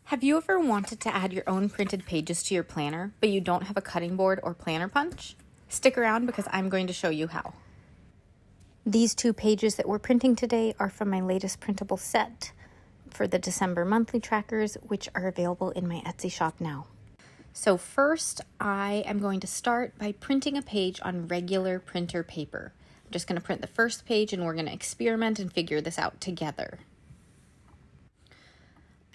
Have you ever wanted to add your own printed pages to your planner, but you don't have a cutting board or planner punch? Stick around because I'm going to show you how. These 2 pages that we're printing today are from my latest printable set for the December monthly trackers, which are available in my Etsy shop now. So first, I am going to start by printing a page on regular printer paper. I'm just going to print the first page and we're going to experiment and figure this out together.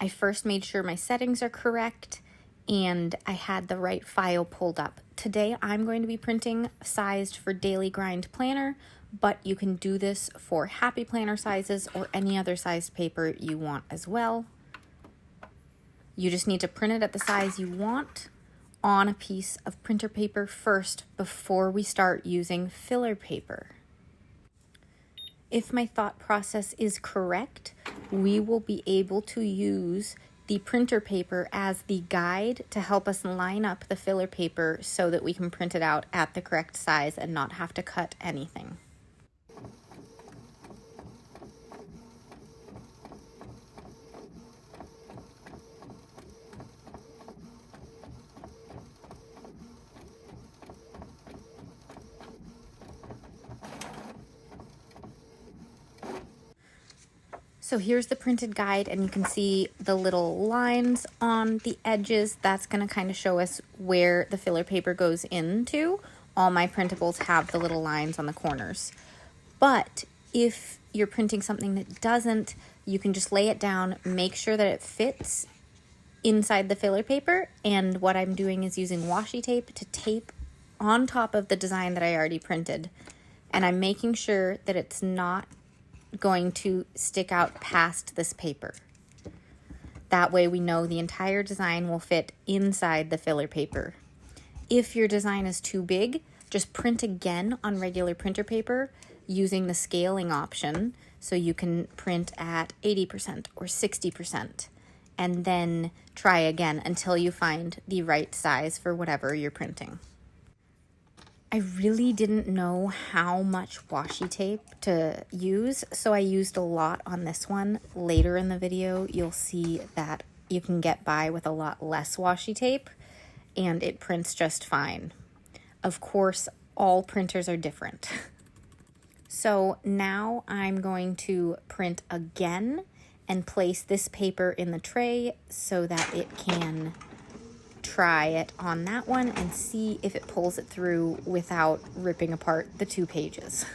I first made sure my settings are correct and I had the right file pulled up. Today I'm going to be printing sized for daily grind planner, but you can do this for happy planner sizes or any other sized paper you want as well. You just need to print it at the size you want on a piece of printer paper first before we start using filler paper. If my thought process is correct, we will be able to use the printer paper as the guide to help us line up the filler paper so that we can print it out at the correct size and not have to cut anything. So here's the printed guide, and you can see the little lines on the edges. That's going to kind of show us where the filler paper goes into. All my printables have the little lines on the corners. But if you're printing something that doesn't, you can just lay it down, make sure that it fits inside the filler paper. And what I'm doing is using washi tape to tape on top of the design that I already printed. And I'm making sure that it's not going to stick out past this paper. That way we know the entire design will fit inside the filler paper. If your design is too big, just print again on regular printer paper using the scaling option, so you can print at 80% or 60% and then try again until you find the right size for whatever you're printing. I really didn't know how much washi tape to use, so I used a lot on this one. Later in the video, you'll see that you can get by with a lot less washi tape, and it prints just fine. Of course, all printers are different. So now I'm going to print again and place this paper in the tray so that it can try it on that one and see if it pulls it through without ripping apart the 2 pages.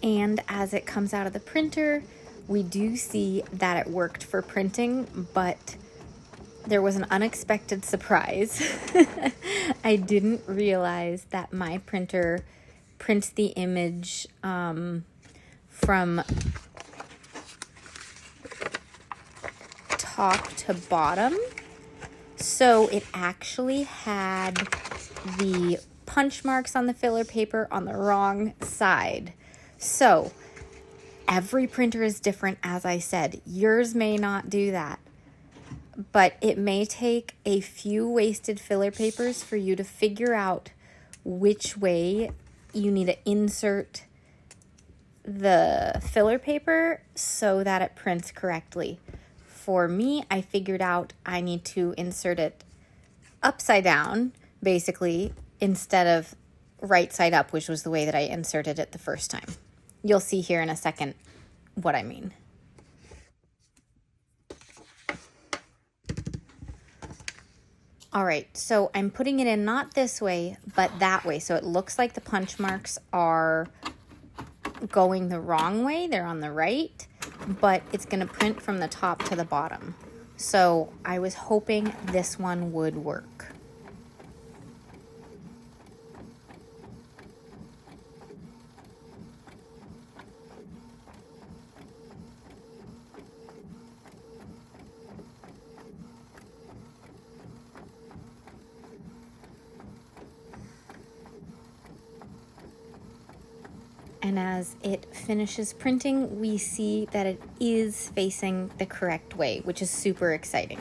And as it comes out of the printer, we do see that it worked for printing, but there was an unexpected surprise. I didn't realize that my printer prints the image from top to bottom. So it actually had the punch marks on the filler paper on the wrong side. So every printer is different, as I said. Yours may not do that, but it may take a few wasted filler papers for you to figure out which way you need to insert the filler paper so that it prints correctly. For me, I figured out I need to insert it upside down, basically, instead of right side up, which was the way that I inserted it the first time. You'll see here in a second what I mean. All right, so I'm putting it in not this way, but that way. So it looks like the punch marks are going the wrong way. They're on the right, but it's going to print from the top to the bottom. So I was hoping this one would work. And as it finishes printing, we see that it is facing the correct way, which is super exciting.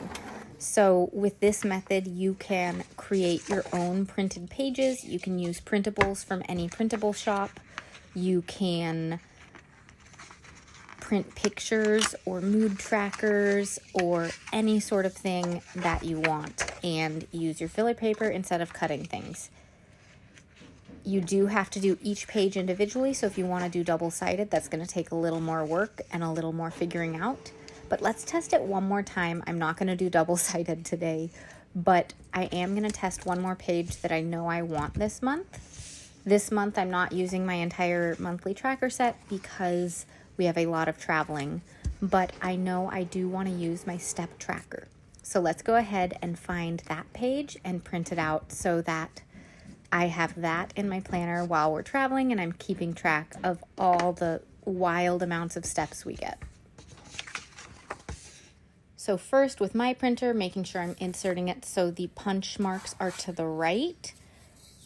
So with this method, you can create your own printed pages. You can use printables from any printable shop. You can print pictures or mood trackers or any sort of thing that you want and use your filler paper instead of cutting things. You do have to do each page individually, so if you want to do double-sided, that's going to take a little more work and a little more figuring out. But let's test it one more time. I'm not going to do double-sided today, but I am going to test one more page that I know I want this month. This month I'm not using my entire monthly tracker set because we have a lot of traveling, but I know I do want to use my step tracker. So let's go ahead and find that page and print it out so that I have that in my planner while we're traveling and I'm keeping track of all the wild amounts of steps we get. So first with my printer, making sure I'm inserting it so the punch marks are to the right.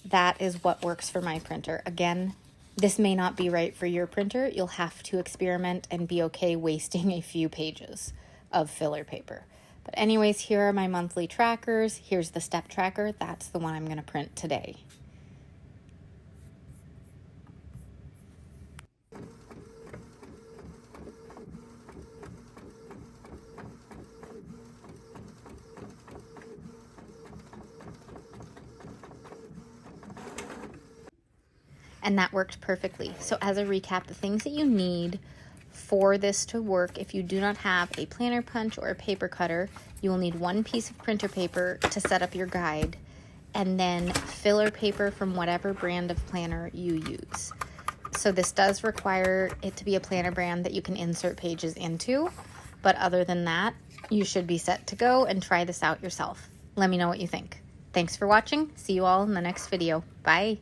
That is what works for my printer. Again, this may not be right for your printer. You'll have to experiment and be okay wasting a few pages of filler paper. But anyways, here are my monthly trackers. Here's the step tracker. That's the one I'm going to print today. And that worked perfectly. So as a recap, the things that you need for this to work, if you do not have a planner punch or a paper cutter, you will need one piece of printer paper to set up your guide, and then filler paper from whatever brand of planner you use. So this does require it to be a planner brand that you can insert pages into, but other than that, you should be set to go and try this out yourself. Let me know what you think. Thanks for watching. See you all in the next video. Bye.